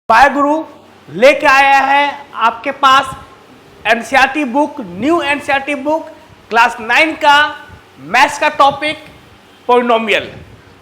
वाहेगुरु लेके आया है आपके पास NCERT book, new NCERT book class 9 का मैथ्स का टॉपिक पॉलिनोमियल।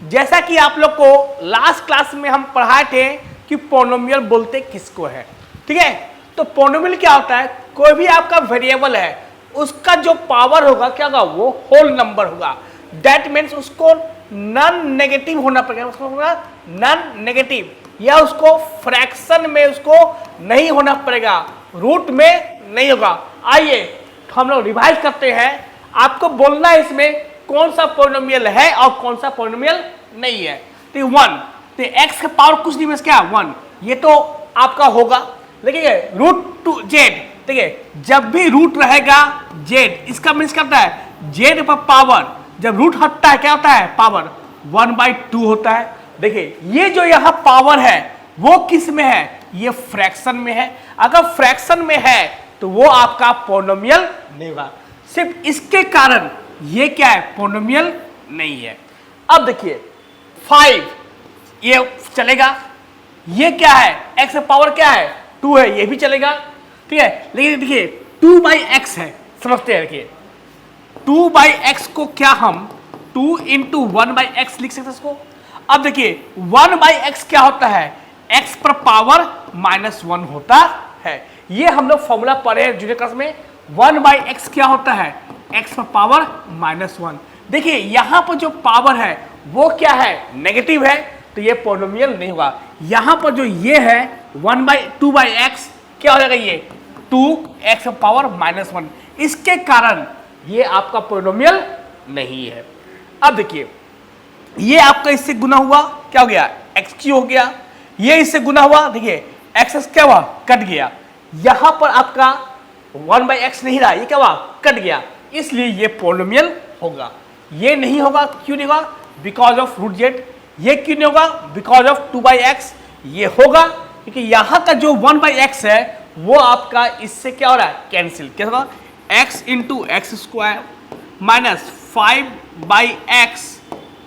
जैसा कि आप लोग को लास्ट क्लास में हम पढ़ाए थे कि पॉलिनोमियल बोलते किसको है, ठीक है। तो पॉलिनोमियल क्या होता है, कोई भी आपका वेरिएबल है उसका जो पावर होगा क्या होगा, वो होल नंबर होगा। दैट मीन्स उसको नॉन नेगेटिव होना पड़ेगा, उसको होगा नॉन नेगेटिव, या उसको फ्रैक्शन में उसको नहीं होना पड़ेगा, रूट में नहीं होगा। आइए हम लोग रिवाइज करते हैं, आपको बोलना है इसमें कौन सा पॉलिनोमियल है और कौन सा पॉलिनोमियल नहीं है। तो 1, तो x का पावर कुछ नहीं, क्या 1, ये तो आपका होगा। देखिए रूट टू जेड, देखिए जब भी रूट रहेगा जेड, इसका मीन्स करता है जेड पर पावर, जब रूट हटता है क्या होता है, पावर 1/2 होता है। देखिए ये जो यहाँ पावर है वो किस में है, ये फ्रैक्शन में है। अगर फ्रैक्शन में है तो वो आपका पॉलिनोमियल नहीं होगा। सिर्फ इसके कारण ये क्या है, पॉलिनोमियल नहीं है। अब देखिए 5 ये चलेगा, ये क्या है, x का पावर क्या है 2 है, ये भी चलेगा, ठीक है। लेकिन देखिए 2/x है, समझते हैं। देखिए 2/x को क्या हम 2 × 1/x लिख सकते हैं इसको। अब देखिए 1/x क्या होता है, x पर पावर -1 होता है। ये हम लोग फॉर्मूला पढ़े हैं जूनियर क्लास में। 1/x क्या होता है, x पर पावर -1। देखिए यहाँ पर जो पावर है वो क्या है, नेगेटिव है, तो ये पॉलिनोमियल नहीं होगा। यहाँ पर जो ये है 2/x क्या हो जाएगा, ये 2x पर पावर -1, इसके कारण ये आपका पॉलिनोमियल नहीं है। अब देखिए ये आपका इससे गुना हुआ क्या हो गया, x³ हो गया, ये इससे गुना हुआ, देखिए x क्या हुआ, कट गया। यहां पर आपका 1/x नहीं रहा, ये क्या हुआ, कट गया, इसलिए ये पॉलिनोमियल होगा। ये नहीं होगा, क्यों नहीं होगा, बिकॉज ऑफ रूट जेड। ये क्यों नहीं होगा, बिकॉज ऑफ 2/x। ये होगा क्योंकि यहां का जो 1/x है वो आपका इससे क्या हो रहा है, कैंसिल। क्या होगा, x × x² -5/x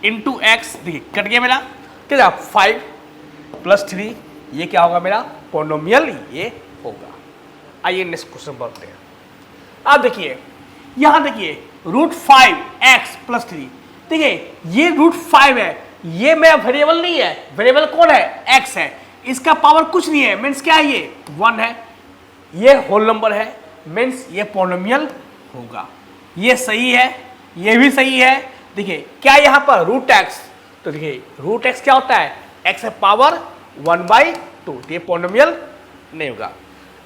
× x, देखिए कट गया मेरा, क्या 5 + 3, ये क्या होगा मेरा पॉलिनोमियल, ये होगा। आइए नेक्स्ट क्वेश्चन बढ़ते हैं। अब देखिए यहां देखिए √5x + 3, देखिए ये √5 है, ये मेरा वेरिएबल नहीं है, वेरिएबल कौन है, x है, इसका पावर कुछ नहीं है, मीन्स क्या है, ये 1 है, ये होल नंबर है, मीन्स ये पॉलिनोमियल होगा। ये सही है, ये भी सही है। देखिए क्या यहाँ पर √x, तो देखिए √x क्या होता है, x का पावर 1/2, ये पॉलिनोमियल नहीं होगा।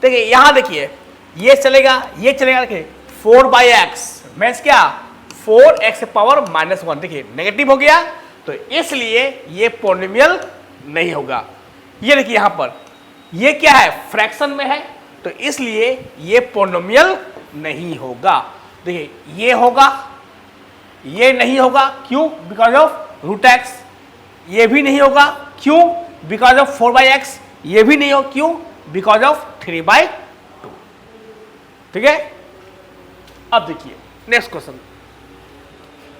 देखिए यहाँ देखिए ये चलेगा, ये चलेगा, देखिए 4/x मीन्स क्या, 4x का पावर -1, देखिए नेगेटिव हो गया, तो इसलिए ये पॉलिनोमियल नहीं होगा। ये देखिए यहाँ पर ये क्या है, फ्रैक्शन में है, तो इसलिए ये पॉलिनोमियल नहीं होगा। देखिए ये होगा, ये नहीं होगा, क्यों, बिकॉज ऑफ √x। ये भी नहीं होगा, क्यों, बिकॉज ऑफ 4/x। ये भी नहीं हो, क्यों, बिकॉज ऑफ 3/2, ठीक है। अब देखिए नेक्स्ट क्वेश्चन,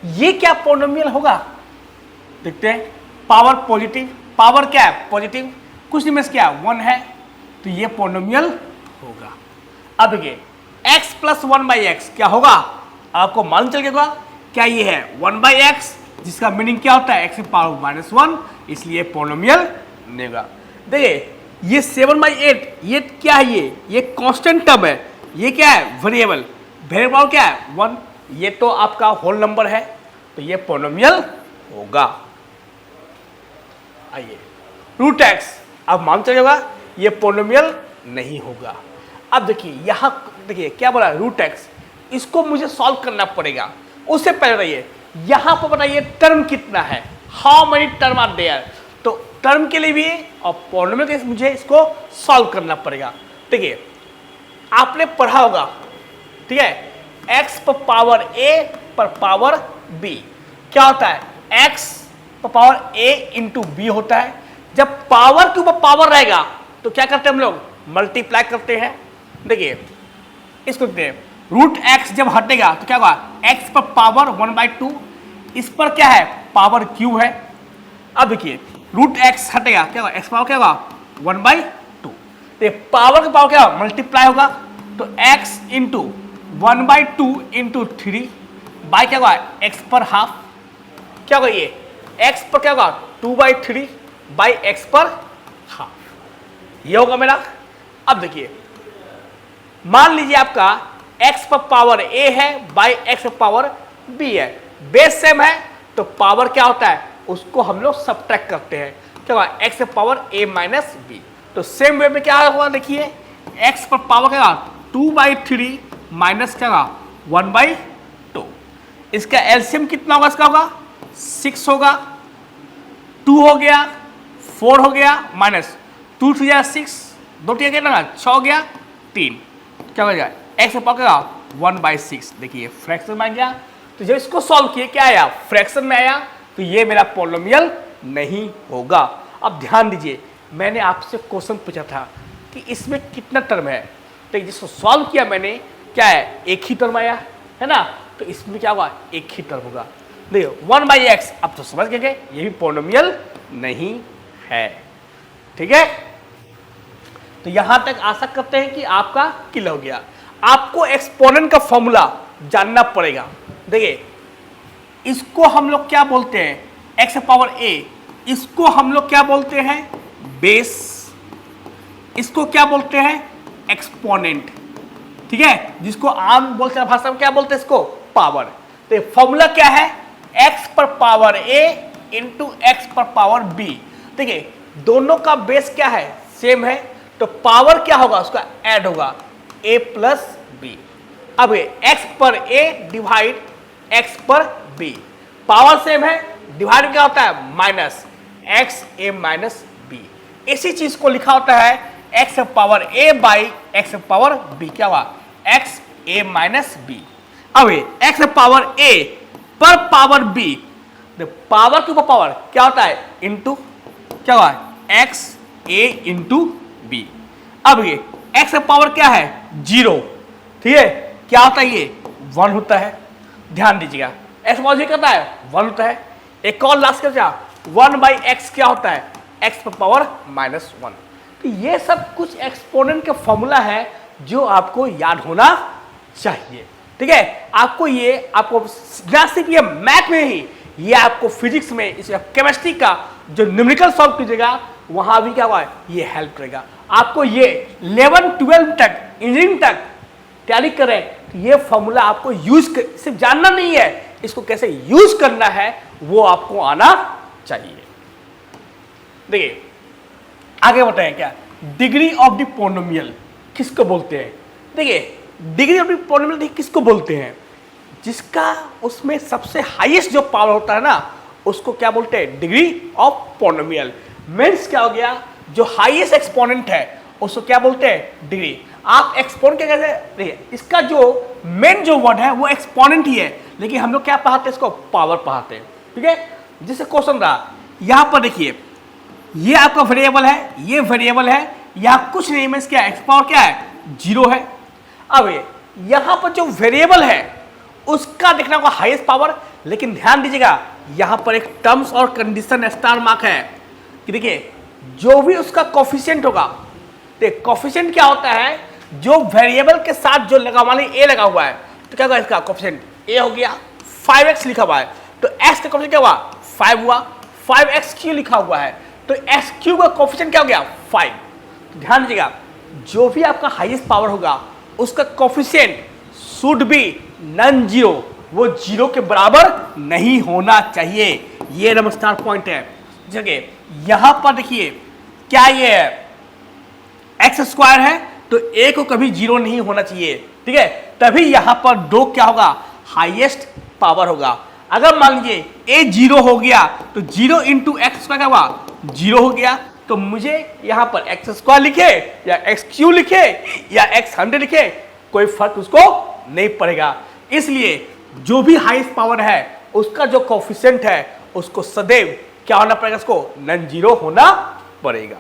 ये क्या पॉलिनोमियल होगा, देखते हैं। पावर पॉजिटिव, पावर क्या है, पॉजिटिव, कुछ नहीं, क्या 1 है, तो ये पॉलिनोमियल होगा। अब देखिए x + 1/x क्या होगा, आपको मालूम चल गया क्या, ये है 1/x, जिसका मीनिंग क्या होता है, x की पावर -1, इसलिए पॉलिनोमियल नहीं होगा। देखिए ये 7/8, ये क्या है, ये कांस्टेंट टर्म है, ये क्या है, वेरिएबल, वेरिएबल क्या है 1, ये तो आपका होल नंबर है, तो ये पॉलिनोमियल होगा। आइए √x, अब मान चलेगा ये पॉलिनोमियल नहीं होगा। अब देखिए यहाँ देखिए क्या बोला, √x, इसको मुझे सॉल्व करना पड़ेगा। उससे पहले रहिए यहाँ पर बताइए टर्म कितना है, how many term are there, तो टर्म के लिए भी और पॉलिनोमियल के मुझे इसको सॉल्व करना पड़ेगा। देखिए आपने पढ़ा होगा, ठीक है, x पर पावर a पर पावर b क्या होता है, x पर पावर a × b होता है। जब पावर के ऊपर पावर रहेगा तो क्या करते हैं हम लोग, मल्टीप्लाई करते हैं। देखिए इसको देखते हैं, √x जब हटेगा तो क्या होगा, x पर पावर 1/2, इस पर क्या है, पावर q है। अब देखिए √x हटेगा क्या होगा, x पावर क्या होगा 1/2, तो पावर का पावर क्या मल्टीप्लाई होगा, तो x इंटू 1/2 इंटू 3 बाई क्या होगा x पर हाफ, क्या होगा ये x पर क्या होगा 2/3 बाई x पर हाफ, ये होगा मेरा। अब देखिए मान लीजिए आपका x पर पावर a है बाई x पर पावर b है, बेस सेम है तो पावर क्या होता है उसको हम लोग सब्ट्रैक्ट करते हैं, क्या होगा x पर पावर a माइनस b। तो सेम वे में क्या होगा देखिए x पर पावर क्या होगा 2/3 माइनस क्या होगा 1/2, इसका एलसीएम कितना होगा, इसका होगा 6 होगा, 2 हो गया, 4 हो गया, माइनस 2 3 6, 2 3 कितना 6 हो गया, 3 क्या हो जाएगा x पर पावर क्या 1/6। देखिए फ्रैक्शन में आ गया, तो जब इसको सॉल्व किए क्या आया फ्रैक्शन में आया, तो ये मेरा पॉलिनोमियल नहीं होगा। अब ध्यान दीजिए मैंने आपसे क्वेश्चन पूछा था कि इसमें कितना टर्म है, तो जिसको सॉल्व किया मैंने क्या है एक ही टर्म आया है ना, तो इसमें क्या होगा एक ही टर्म होगा। देखो 1/x, अब तो समझ गए ये भी पॉलिनोमियल नहीं है, ठीक है। तो यहां तक आशा करते हैं कि आपका क्लियर हो गया। आपको एक्सपोनेंट का फॉर्मूला जानना पड़ेगा। देखिए इसको हम लोग क्या बोलते हैं x पावर a, इसको हम लोग क्या बोलते हैं बेस, इसको क्या बोलते हैं एक्सपोनेंट, ठीक है, जिसको आम बोलते हैं भाषा में क्या बोलते हैं इसको पावर। तो फॉर्मूला क्या है x पर पावर a इंटू x पर पावर b। देखिए दोनों का बेस क्या है सेम है, तो पावर क्या होगा उसका ऐड होगा a प्लस b। अब x पर a डिवाइड x पर b, पावर सेम है, डिवाइड क्या होता है minus x a minus b। इसी चीज को लिखा होता है x power a by x power b, क्या हुआ x a माइनस b। अब x पावर a पर पावर b, पावर के ऊपर पावर क्या होता है इंटू क्या हुआ x a इंटू b। अब ये x पावर क्या है 0, ठीक है, क्या होता है ये 1 होता है, ध्यान दीजिएगा x पावर क्या होता है 1 होता है। एक और लास्ट क्या 1/x क्या होता है x पर पावर -1। तो ये सब कुछ एक्सपोनेंट का फॉर्मूला है जो आपको याद होना चाहिए, ठीक है। आपको ना सिर्फ ये मैथ में ही, ये आपको फिजिक्स में, इस केमिस्ट्री का जो न्यूमेरिकल सॉल्व कीजिएगा वहां भी क्या होगा ये हेल्प करेगा आपको। ये 11 12 तक इंजीनियरिंग तक तैयारी करें तो ये फॉर्मूला आपको सिर्फ जानना नहीं है, इसको कैसे यूज करना है वो आपको आना चाहिए। देखिए आगे बताएं क्या डिग्री ऑफ द पॉलिनोमियल किसको बोलते हैं। देखिए डिग्री ऑफ द पॉलिनोमियल किसको बोलते हैं, जिसका उसमें सबसे हाईएस्ट जो पावर होता है ना उसको क्या बोलते हैं डिग्री ऑफ पॉलिनोमियल। मीन्स क्या हो गया जो हाईएस्ट एक्सपोनेंट है उसको क्या बोलते हैं डिग्री। आप एक्सपोनेंट क्या कहते हैं, देखिए इसका जो मेन जो वर्ड है वो एक्सपोनेंट ही है, लेकिन हम लोग क्या पढ़ाते हैं इसको पावर पढ़ाते हैं, ठीक है। जैसे क्वेश्चन रहा यहां पर देखिए ये आपका वेरिएबल है, ये वेरिएबल है, यहां कुछ नहीं, मीन्स क्या एक्स पावर क्या है 0 है। अब यहां पर जो वेरिएबल है उसका देखना होगा हाईएस्ट पावर, लेकिन ध्यान दीजिएगा यहां पर एक टर्म्स और कंडीशन स्टार मार्क है कि देखिए जो भी उसका कोफिशिएंट होगा, तो कोफिशिएंट क्या होता है जो वेरिएबल के साथ जो लगा मान लीजिए a लगा हुआ है तो क्या होगा इसका कोफिशिएंट a हो गया, 5x लिखा हुआ है तो x का कोफिशिएंट क्या हुआ 5 हुआ, 5x³ लिखा हुआ है तो x³ का कोफिशिएंट क्या हो गया 5। तो ध्यान दीजिएगा जो भी आपका हाईएस्ट पावर होगा उसका coefficient should be non zero, वो 0 के बराबर नहीं होना चाहिए। ये नमस्कार पॉइंट है। जगह यहां पर देखिए क्या ये x² है तो a को कभी 0 नहीं होना चाहिए, ठीक है, तभी यहां पर दो क्या होगा हाईएस्ट पावर होगा। अगर मान लीजिए a 0 हो गया तो 0 इंटू x² क्या हुआ 0 हो गया, तो मुझे यहां पर x² लिखे या x³ लिखे या x100 लिखे कोई फर्क उसको नहीं पड़ेगा। इसलिए जो भी हाईएस्ट पावर है उसका जो कोफिशिएंट है उसको सदैव क्या होना पड़ेगा, उसको नॉन जीरो होना पड़ेगा।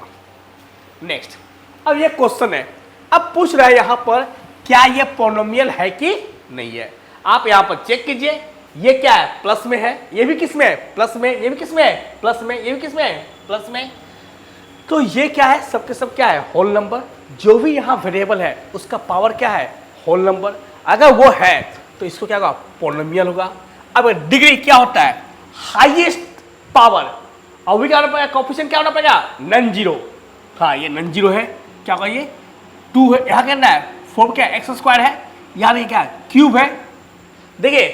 नेक्स्ट अब ये क्वेश्चन है, अब पूछ रहा है यहां पर क्या ये पॉलिनोमियल है कि नहीं है। आप यहां पर चेक कीजिए ये क्या है प्लस में है, ये भी किस में है प्लस में, ये भी किस में है प्लस में, ये भी किस में है प्लस में। तो ये क्या है सबके सब क्या है होल नंबर, जो भी यहाँ वेरिएबल है उसका पावर क्या है, होल नंबर। अगर वो है तो इसको क्या होगा, पॉलिनोमियल होगा। अब डिग्री क्या होता है, हाईएस्ट पावर। और भी क्या होना पड़ेगा, कोएफिशिएंट क्या होना पड़ेगा, नॉन जीरो। हाँ ये नॉन जीरो है, क्या होगा ये 2 है, यहाँ क्या है 4 क्या एक्स स्क्वायर है, यहाँ देखिए क्या क्यूब है। देखिए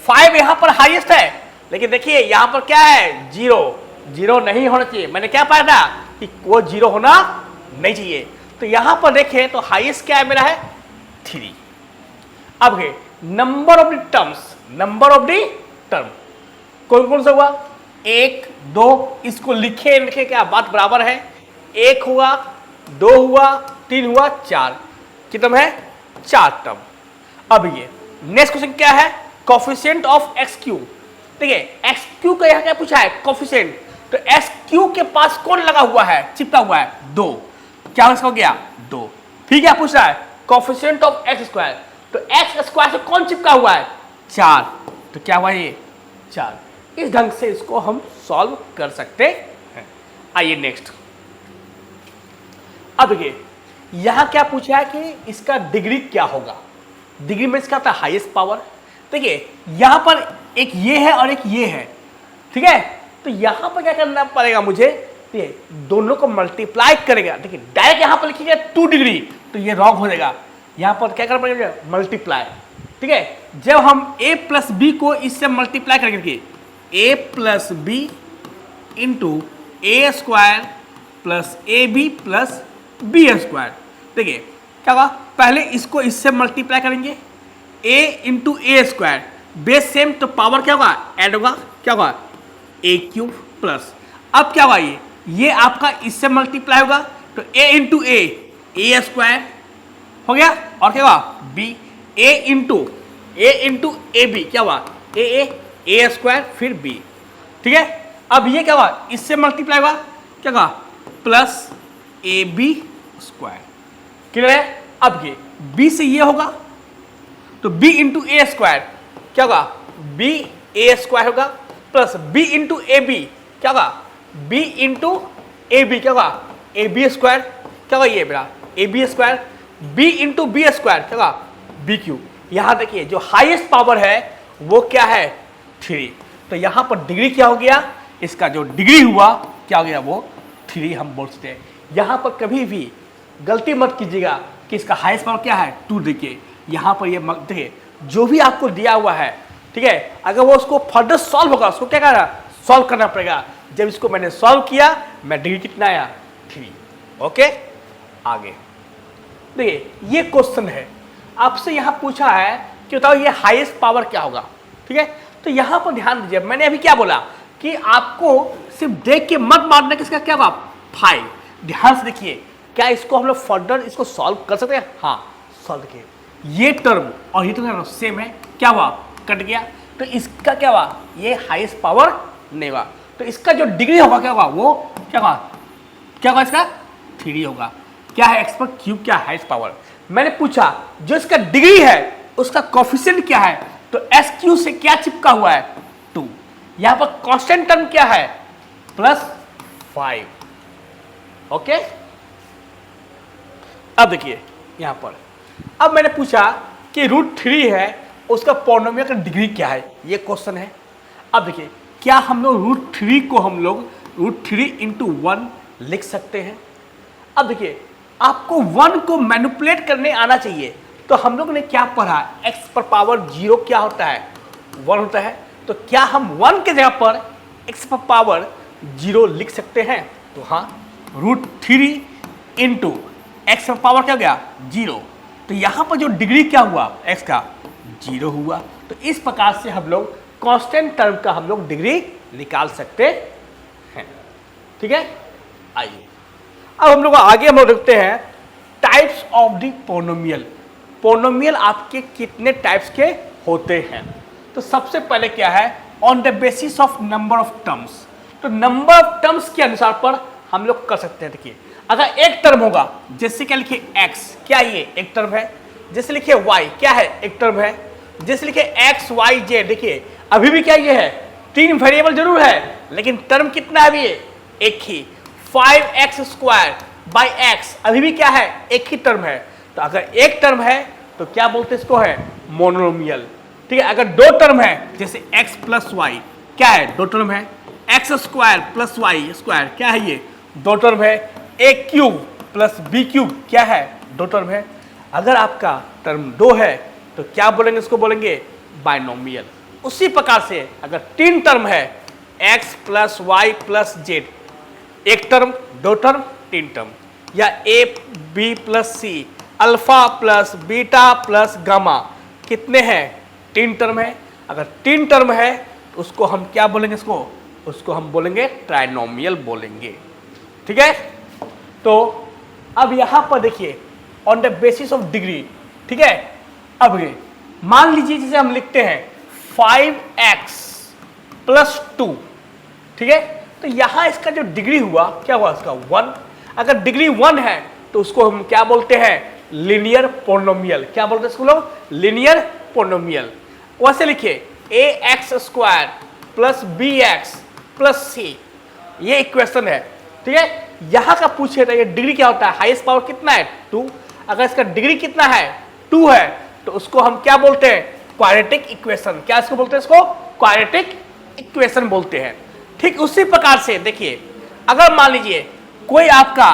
5 यहाँ पर हाईएस्ट है, लेकिन देखिए यहाँ पर क्या है, जीरो। जीरो नहीं होना चाहिए, मैंने क्या पाया था कि वो जीरो होना नहीं चाहिए। तो यहाँ पर देखें तो हाईएस्ट क्या है मेरा है 3। अब number of the terms, number of the term कौन कौन सा हुआ, 1 2, इसको लिखे क्या बात बराबर है, 1 हुआ, 2 हुआ, 3 हुआ, 4 कितना है 4 टर्म। अब ये नेक्स्ट क्वेश्चन क्या है, कोएफिशिएंट ऑफ एक्स क्यू। देखिए एक्स क्यू का यहाँ क्या पूछा है, कोएफिशिएंट। तो एक्स क्यू के पास कौन लगा हुआ है, चिपका हुआ है 2, क्या हो गया 2। ठीक है पूछ रहा है कोएफिशिएंट ऑफ एक्स स्क्वायर, तो एक्स स्क्वायर से कौन चिपका हुआ है 4, तो क्या हुआ ये 4। इस ढंग से इसको हम सॉल्व कर सकते हैं। आइए नेक्स्ट। अब देखिए यहां क्या पूछा है कि इसका डिग्री क्या होगा, डिग्री में इसका था हाईएस्ट पावर। देखिए यहां पर एक ये है और एक ये है, ठीक है। तो यहां पर क्या करना पड़ेगा मुझे, ये दोनों को मल्टीप्लाई करेगा। देखिए डायरेक्ट यहां पर लिखिएगा 2 डिग्री तो ये रॉन्ग हो जाएगा, यहां पर क्या करना पड़ेगा मल्टीप्लाई, ठीक है। जब हम a प्लस बी को इससे मल्टीप्लाई करेंगे, a plus B into A square plus A B plus B square. देखिए क्या होगा, पहले इसको इससे मल्टीप्लाई करेंगे, a into A square, base same तो पावर क्या होगा ऐड होगा, क्या होगा ए क्यूब प्लस। अब क्या होगा ये आपका इससे मल्टीप्लाई होगा तो a इंटू ए स्क्वायर हो गया, और क्या होगा b, a into A B क्या हुआ ए स्क्वायर फिर b, ठीक है। अब ये क्या हुआ इससे मल्टीप्लाई हुआ, क्या होगा plus A B square, clear है। अब ये b से ये होगा तो b इंटू ए स्क्वायर क्या होगा b ए स्क्वायर होगा, plus b into A B क्या होगा b इंटू ए बी क्या होगा ए बी स्क्वायर, क्या होगा ये मेरा A B square, b into B square क्या होगा बी क्यूब। यहां देखिए जो हाईएस्ट पावर है वो क्या है 3, तो यहां पर डिग्री क्या हो गया, इसका जो डिग्री हुआ क्या हो गया वो 3 हम बोल सकते हैं। यहां पर कभी भी गलती मत कीजिएगा कि इसका हाईएस्ट पावर क्या है 2। देखिए यहां पर ये देखिए जो भी आपको दिया हुआ है, ठीक है, अगर वो उसको फर्दर सॉल्व होगा उसको क्या करना सॉल्व करना पड़ेगा। जब इसको मैंने सॉल्व किया मैं डिग्री कितना आया 3। ओके आगे देखिए ये क्वेश्चन है आपसे यहां पूछा है कि बताओ ये हाईएस्ट पावर क्या होगा, ठीक है। तो यहां पर ध्यान दीजिए, मैंने अभी क्या बोला कि आपको सिर्फ देख के मत मारना कि इसका क्या होगा 5। ध्यान से देखिए क्या इसको हम लोग फर्दर इसको सॉल्व कर सकते हैं, हाँ सॉल्व किए। ये टर्म और ये टर्म सेम है, क्या हुआ कट गया, तो इसका क्या हुआ ये हाईएस्ट पावर नहीं हुआ, तो इसका जो डिग्री होगा क्या होगा वो क्या होगा इसका 3 होगा। क्या है एक्स पर क्यूब, क्या हाईएस्ट पावर। मैंने पूछा जो इसका डिग्री है उसका कोएफिशिएंट क्या है, तो एस क्यू से क्या चिपका हुआ है 2। यहां पर कांस्टेंट टर्म क्या है +5। ओके अब देखिए यहां पर, अब मैंने पूछा कि √3 है उसका पॉलिनोमियल का डिग्री क्या है, ये क्वेश्चन है। अब देखिए क्या हम लोग √3 को हम लोग √3 इंटू 1 लिख सकते हैं। अब देखिए आपको 1 को मैनिपुलेट करने आना चाहिए, तो हम लोग ने क्या पढ़ा x पर पावर 0 क्या होता है 1 होता है, तो क्या हम 1 के जगह पर x पर पावर 0 लिख सकते हैं, तो हाँ √3 इंटू एक्स पर पावर क्या हो गया 0, तो यहाँ पर जो डिग्री क्या हुआ x का 0 हुआ। तो इस प्रकार से हम लोग कांस्टेंट टर्म का हम लोग डिग्री निकाल सकते हैं, ठीक है। आइए अब हम लोग आगे हम लोग देखते हैं types of the polynomial. Polynomial आपके कितने टाइप्स के होते हैं, तो सबसे पहले क्या है on the basis of number of terms, तो नंबर ऑफ टर्म्स के अनुसार पर हम लोग कर सकते हैं। देखिए अगर एक टर्म होगा जैसे क्या लिखिए x, क्या ये एक टर्म है, जैसे लिखिए y क्या है एक टर्म है, जैसे लिखिए x y z, देखिए अभी भी क्या ये है 3 वेरिएबल जरूर है लेकिन टर्म कितना है अभी एक ही 5x स्क्वायर, बाई एक्स, अभी भी क्या है, एक ही टर्म है। तो अगर एक टर्म है तो क्या बोलते हैं इसको, है मोनोमियल। ठीक है, अगर दो टर्म है जैसे x प्लस वाई, क्या है, दो टर्म है, X square plus Y square, क्या है ये, दो टर्म है, A cube plus B cube, क्या है, दो टर्म है। अगर आपका टर्म दो है तो क्या बोलेंगे, इसको बोलेंगे बाइनोमियल। उसी प्रकार से अगर तीन टर्म है, x plus Y plus Z, एक टर्म, दो टर्म, तीन टर्म, या A B plus C, alpha plus beta plus gamma, कितने हैं, तीन टर्म है। अगर तीन टर्म है तो उसको हम क्या बोलेंगे, उसको हम बोलेंगे ट्राइनोमियल बोलेंगे। ठीक है, तो अब यहां पर देखिए on the basis of degree. ठीक है, अब ये मान लीजिए जैसे हम लिखते हैं 5x प्लस 2। ठीक है, तो यहां इसका जो डिग्री हुआ, क्या हुआ, इसका 1। अगर डिग्री 1 है तो उसको हम क्या बोलते हैं, लीनियर पोलिनोमियल। क्या बोलते हैं इसको लोग, लीनियर पोलिनोमियल। वैसे लिखिए a x square plus b x plus c, ये इक्वेशन है। ठीक है, यहां का पूछे तो ये डिग्री क्या होता है, हाईएस्ट पावर कितना है, 2। अगर इसका डिग्री कितना है, 2 है, तो उसको हम क्या बोलते हैं, क्वाड्रेटिक इक्वेशन। क्या इसको बोलते हैं, इसको क्वाड्रेटिक इक्वेशन बोलते हैं। ठीक उसी प्रकार से देखिए, अगर मान लीजिए कोई आपका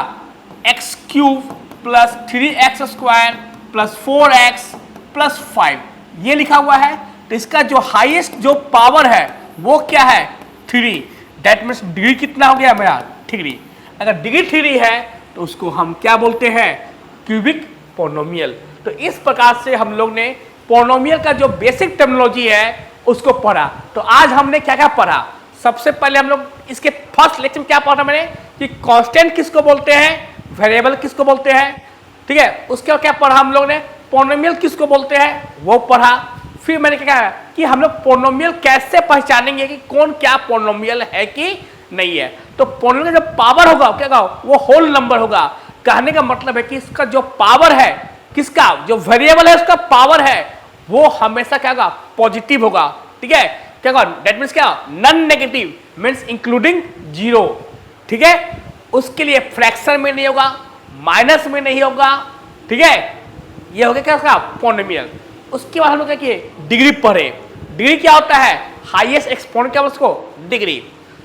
x cube plus 3x square plus 4x plus 5 ये लिखा हुआ है, तो इसका जो हाईएस्ट जो पावर है वो क्या है, 3। दैट मीन्स डिग्री कितना हो गया मेरा, 3। अगर डिग्री 3 है तो उसको हम क्या बोलते हैं, क्यूबिक पोलिनोमियल। तो इस प्रकार से हम लोग ने पोलिनोमियल का जो बेसिक टर्मिनोलॉजी है उसको पढ़ा। तो आज हमने क्या क्या पढ़ा, सबसे पहले हम लोग इसके फर्स्ट लेक्चर में क्या पढ़ा मैंने कि कांस्टेंट किसको बोलते हैं, वेरिएबल किसको बोलते हैं। ठीक है, उसके बाद क्या पढ़ा हम लोग ने, पोलिनोमियल किसको बोलते हैं वो पढ़ा। फिर मैंने क्या कहा कि हम लोग पोलिनोमियल कैसे पहचानेंगे कि कौन क्या पोलिनोमियल है कि नहीं है। तो पोलिनोमियल का जो पावर होगा क्या कहा, वो होल नंबर होगा। कहने का मतलब है कि इसका जो पावर है, किसका, जो वेरिएबल है उसका पावर है, वो हमेशा क्या होगा, पॉजिटिव होगा। ठीक है, क्या होगा, दैट मीन्स क्या, नॉन नेगेटिव मीन्स इंक्लूडिंग 0। ठीक है, उसके लिए फ्रैक्शन में नहीं होगा, माइनस में नहीं होगा। ठीक है, ये हो गया क्या इसका पोलिनोमियल। उसके बाद हम लोग क्या किए, डिग्री पढ़े। डिग्री क्या होता है, हाईएस्ट एक्सपोनेंट, क्या उसको, डिग्री।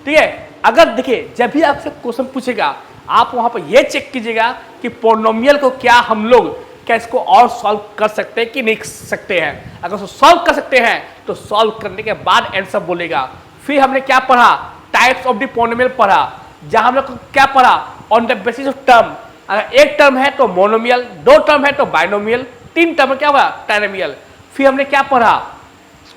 ठीक है, अगर देखिए जब भी आपसे क्वेश्चन पूछेगा आप वहां पर यह चेक कीजिएगा कि पोलिनोमियल को क्या हम लोग क्या इसको और सॉल्व कर सकते हैं कि नहीं सकते हैं। अगर उसको सॉल्व कर सकते हैं तो सॉल्व करने के बाद आंसर बोलेगा। फिर हमने क्या पढ़ा, टाइप्स ऑफ द पोलिनोमियल पढ़ा, जहां हम लोग क्या पढ़ा, on the basis of term. अगर एक टर्म है तो मोनोमियल, दो टर्म है तो बाइनोमियल, तीन टर्म क्या हुआ, ट्राइनोमियल। फिर हमने क्या पढ़ा,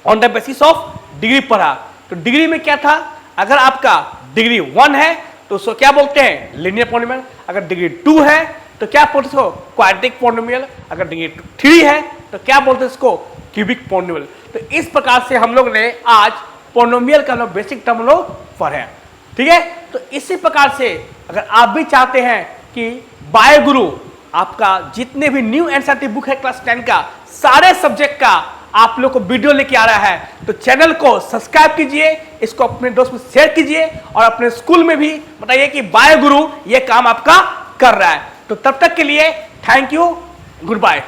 on the basis of degree पढ़ा। तो डिग्री में क्या था, अगर आपका डिग्री 1 है तो उसको क्या बोलते हैं, लीनियर पोलिनोमियल। अगर डिग्री 2 है तो क्या बोलते हैं इसको, क्वाड्रेटिक पोलिनोमियल। अगर डिग्री 3 है तो क्या बोलते हैं इसको, क्यूबिक पोलिनोमियल। तो इस प्रकार से हम लोग ने आज पोलिनोमियल का बेसिक टर्म लोग पढ़े। ठीक है, तो इसी प्रकार से अगर आप भी चाहते हैं कि बायोगुरु आपका जितने भी न्यू एनसीईआरटी बुक है क्लास 10 का, सारे सब्जेक्ट का आप लोग को वीडियो लेके आ रहा है, तो चैनल को सब्सक्राइब कीजिए, इसको अपने दोस्त में शेयर कीजिए और अपने स्कूल में भी बताइए कि बायोगुरु ये काम आपका कर रहा है। तो तब तक के लिए थैंक यू, गुड बाय।